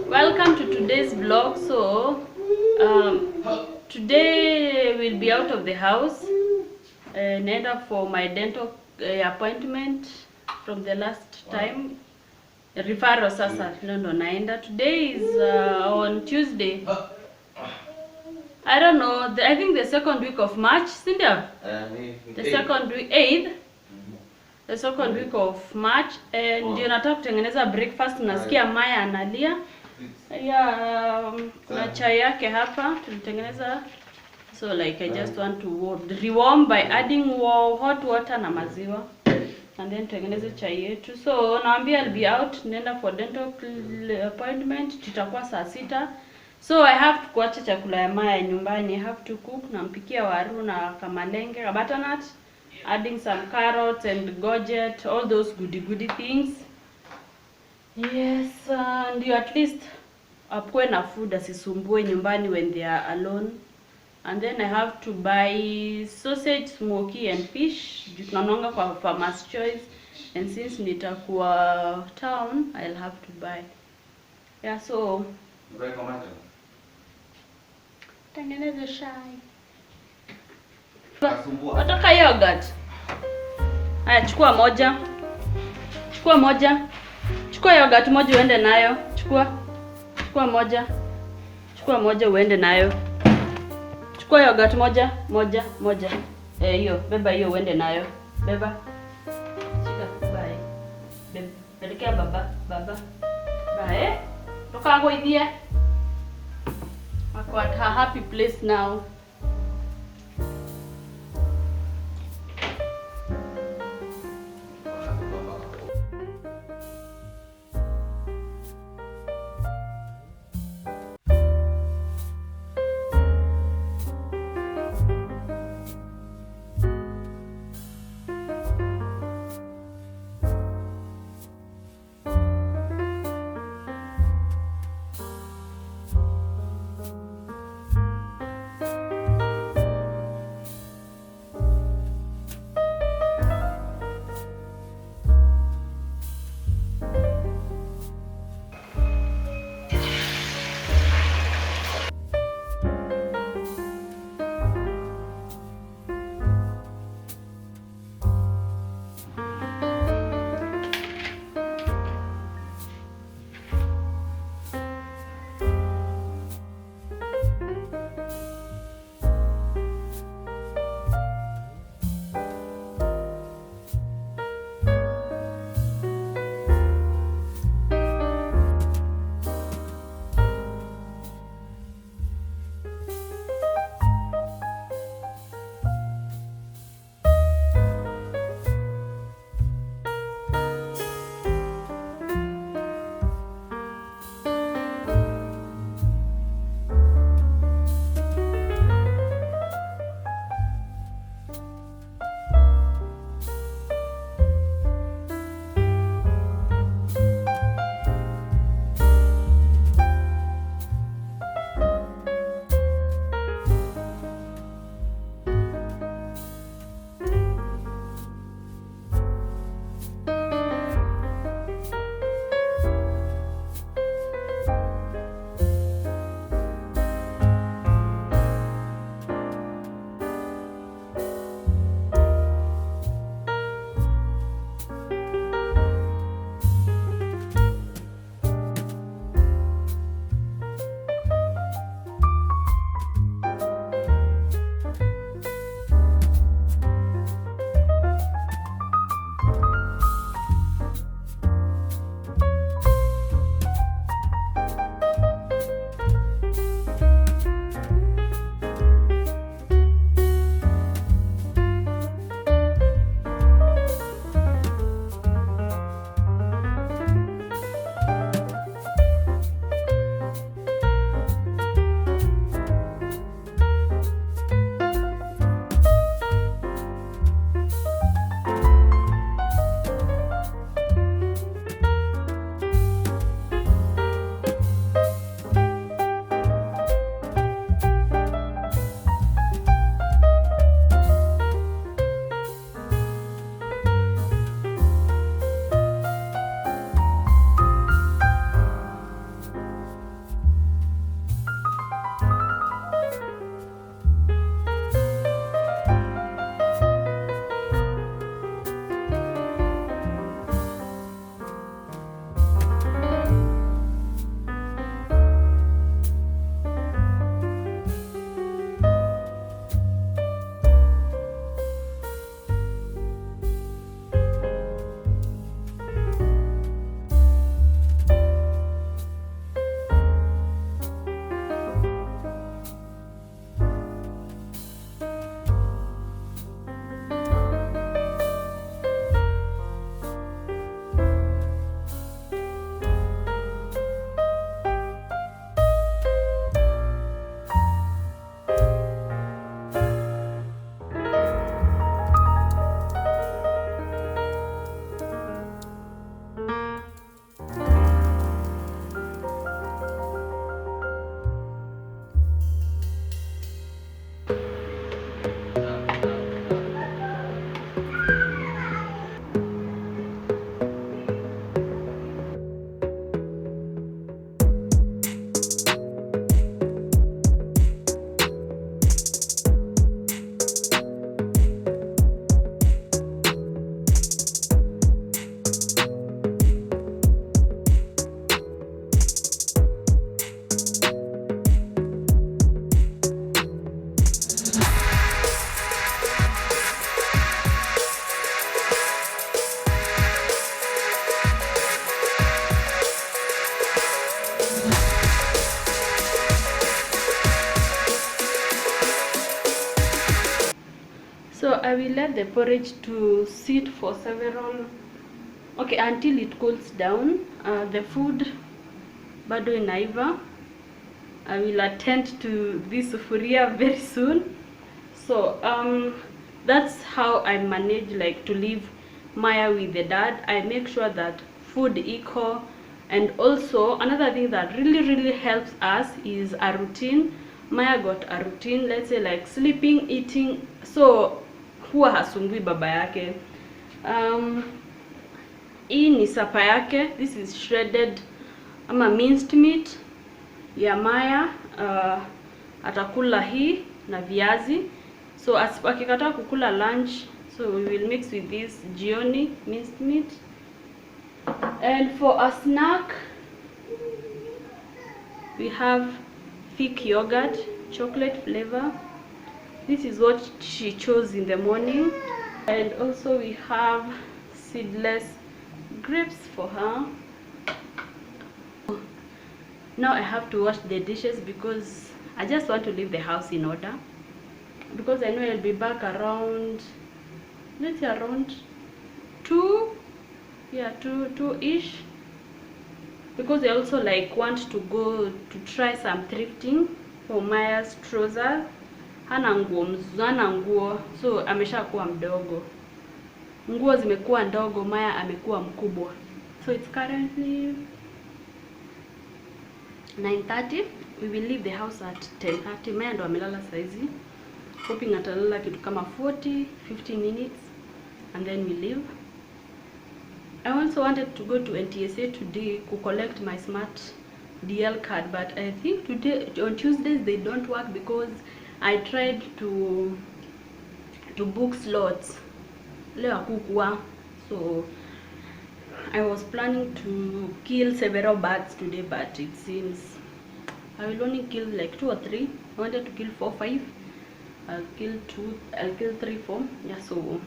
Welcome to today's vlog. So today we'll be out of the house naenda for my dental appointment from the last time, referral sasa ndo naenda. Today is on Tuesday. I don't know, I think the second week of March, sindio? The second week, 8th. The second week of March. Ndio nataka kutengeneza breakfast. Nasikia Maya analia. Na chai yake hapa tulitengeneza. So like I just want to rewarm by adding hot water na maziwa. And then tutengeneze chai yetu. So naambia I'll be out, nenda for dental appointment. Tutakuwa saa 6. So I have to kuacha chakula ya Maya nyumbani. I have to cook, nampikia waru na kamalenge, butternut, adding some carrots and gojet, all those goody things. Yes, ndio at least apwe na food asisumbue nyumbani when they are alone. And then I have to buy sausage, smoky and fish. Tunanonga kwa Farmer's Choice. And since nitakuwa town, I'll have to buy. Yeah, so tengeneze chai. Wataka yogurt? Haya, chukua moja. Chukua moja. Chukua yogurt moja uende nayo. Chukua moja. Chukua moja uende nayo. Chukua yogurt moja. Hiyo, beba hiyo uende nayo. Beba. Shika, bye. Pelekea baba. Bye. Toka ngo idhie. Ako at her happy place now. I will let the porridge to sit for several, until it cools down. The food bado inaiva. I will attend to this sufuria very soon. So that's how I manage like to leave Maya with the dad. I make sure that food equal, and also another thing that really helps us is a routine. Maya got a routine, let's say like sleeping, eating, so huwa hasumbui baba yake. Hii ni sapa yake. This is shredded ama minced meat ya Maya. Atakula hii na viazi. So akikataa kukula lunch, so we will mix with this jioni minced meat. And for a snack, we have thick yogurt, chocolate flavor. This is what she chose in the morning. And also we have seedless grapes for her. Now I have to wash the dishes because I just want to leave the house in order, because I know I'll be back around, let's say around 2-ish, because I also like want to go to try some thrifting for Maya's trousers. Hana nguo, so amesha kuwa mdogo, nguo zimekuwa ndogo, Maya amekuwa mkubwa. So it's currently 9:30. We will leave the house at 10:30. Maya ndo amelala saizi, hoping atalala kitu kama 40-50 minutes and then we leave. I also wanted to go to NTSA today to collect my smart DL card, but I think today on Tuesdays they don't work because I tried to book slots leo akukua. So I was planning to kill several birds today, but it seems I will only kill like 2 or 3. I wanted to kill 4, 5. I'll kill 2. I'll kill 3, 4. Yeah, so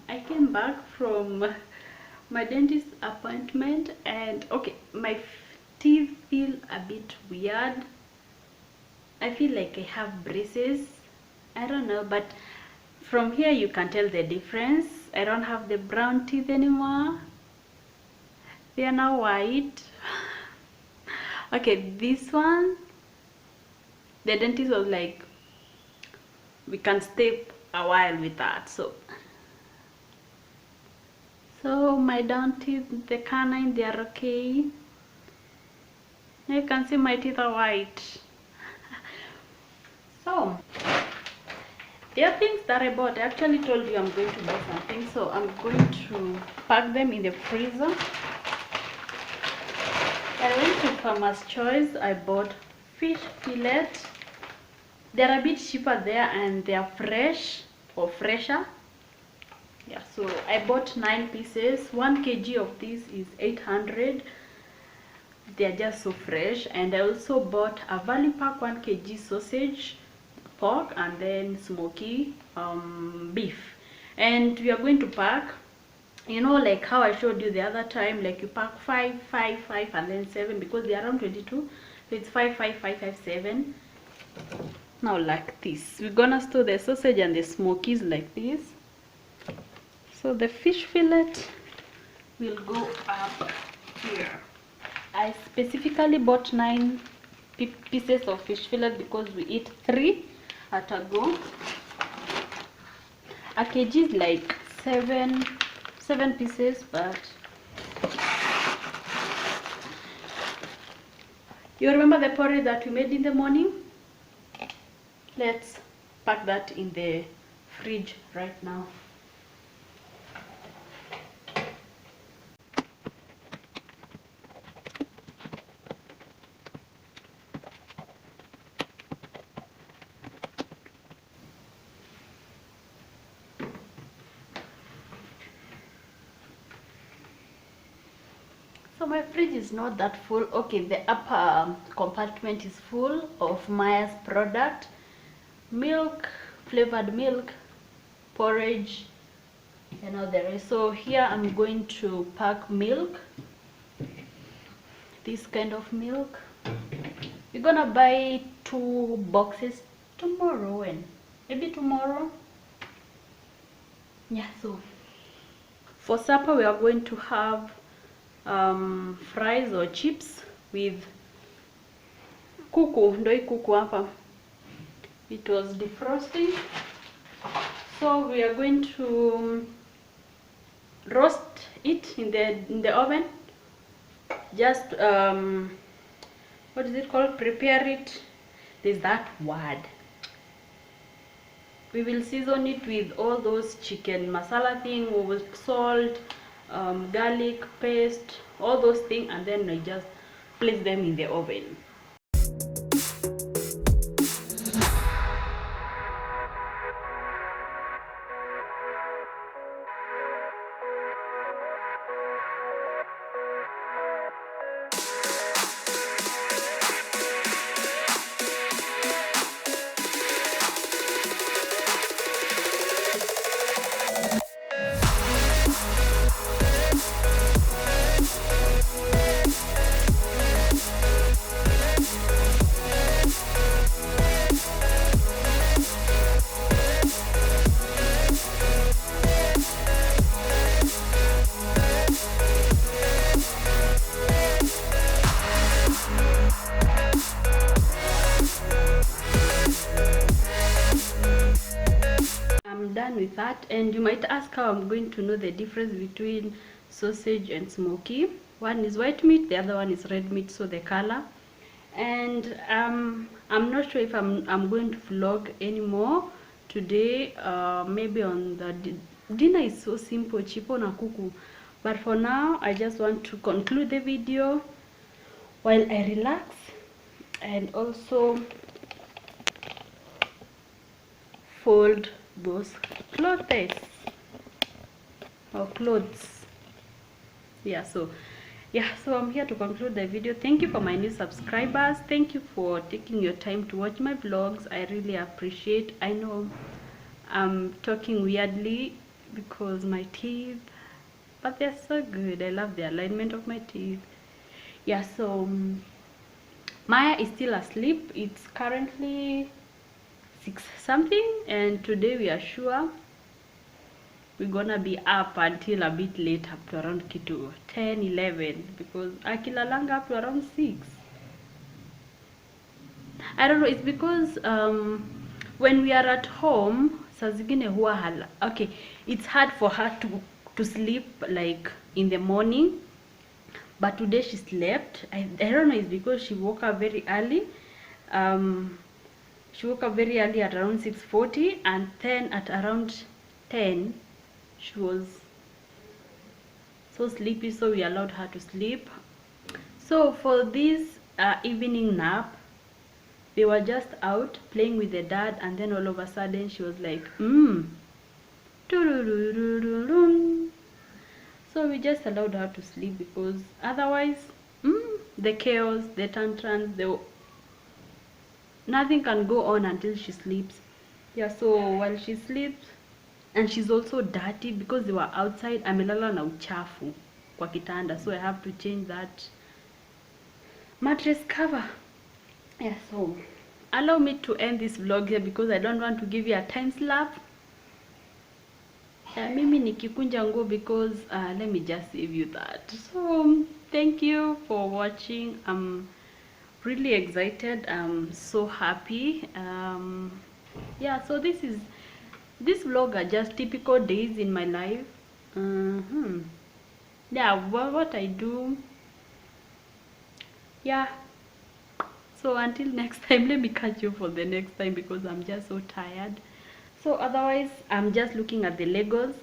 I came back from my dentist appointment, and my teeth feel a bit weird. I feel like I have braces. I don't know, but from here you can tell the difference. I don't have the brown teeth anymore. They are now white. This one, the dentist was like, we can stay a while with that. So my down teeth, the canine, they are okay. Now you can see my teeth are white. So there are things that I bought. I actually told you I'm going to buy something, so I'm going to pack them in the freezer. I went to Farmer's Choice. I bought fish fillet. They're a bit cheaper there and they are fresh or fresher. Yeah, so I bought 9 pieces. 1 kg of this is 800. They are just so fresh. And I also bought a value pack 1 kg sausage, pork, and then smoky beef. And we are going to pack, you know, like how I showed you the other time, like you pack 5, 5, 5, and then 7, because they are around 22. So it's 5, 5, 5, 5, 7. Now like this, we're gonna store the sausage and the smokies like this. So the fish fillet will go up here. I specifically bought 9 pieces of fish fillet because we eat 3 at a go. A kg is like 7 pieces, but you remember the porridge that we made in the morning? Let's pack that in the fridge right now. So my fridge is not that full. Okay, the upper compartment is full of Maya's product: milk, flavored milk, porridge, and all the rest. So here I'm going to pack milk, this kind of milk. We're gonna buy 2 boxes tomorrow, and maybe tomorrow. Yeah, so for supper we are going to have fries or chips with kuku. Ndoi kuku hapa. It was defrosting, so we are going to roast it in the oven. Just what is it called? Prepare it. There's that word. We will season it with all those chicken masala thing, with salt, garlic paste, all those things, and then I just place them in the oven. Done with that, and you might ask how I'm going to know the difference between sausage and smoky. One is white meat, the other one is red meat, so the color. And I'm not sure if I'm going to vlog anymore today. Maybe on the dinner is so simple, chipo na kuku, but for now I just want to conclude the video while I relax and also fold those clothes. Yeah, so I'm here to conclude the video. Thank you for my new subscribers. Thank you for taking your time to watch my vlogs. I really appreciate. I know I'm talking weirdly because my teeth, but they're so good. I love the alignment of my teeth. Yeah, so Maya is still asleep. It's currently 6 something, and today we are sure we're gonna be up until a bit late, up to around 10-11, because akilalanga up to around 6. I don't know, it's because when we are at home saa zingine huwa okay, it's hard for her to sleep like in the morning, but today she slept. I don't know, it's because she woke up very early. She woke up very early at around 6:40, and then at around 10 she was so sleepy, so we allowed her to sleep. So for this evening nap, they were just out playing with the dad, and then all of a sudden she was like, so we just allowed her to sleep, because otherwise the chaos, the tantrums, nothing can go on until she sleeps. Yeah, so while she sleeps, and she's also dirty because they were outside, amelala na uchafu kwa kitanda, so I have to change that mattress cover. Yeah, so allow me to end this vlog here because I don't want to give you a time slap. Mimi nikikunja nguo because let me just save you that. So thank you for watching. really excited. I'm so happy. Yeah, so this vlog are just typical days in my life. Yeah, what I do. Yeah, so until next time, let me catch you for the next time because I'm just so tired. So otherwise, I'm just looking at the Legos.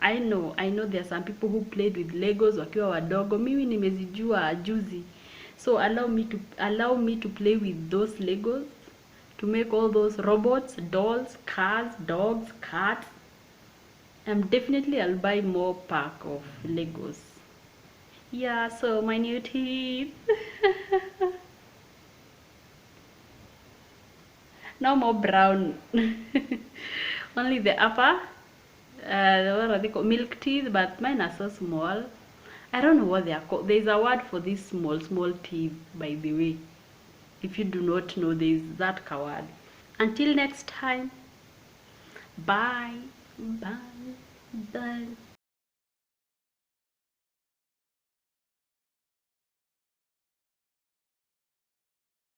I know there are some people who played with Legos wakiwa wadogo. Mimi nimezijua juzi. So allow me to play with those Legos to make all those robots, dolls, cars, dogs, cats. I'll buy more pack of Legos. Yeah, so my new teeth. No more brown. Only the upper. What are they called? Milk teeth, but mine are so small. I don't know what they are called. There's a word for these small teeth, by the way. If you do not know, there's that word. Until next time, bye, bye, bye.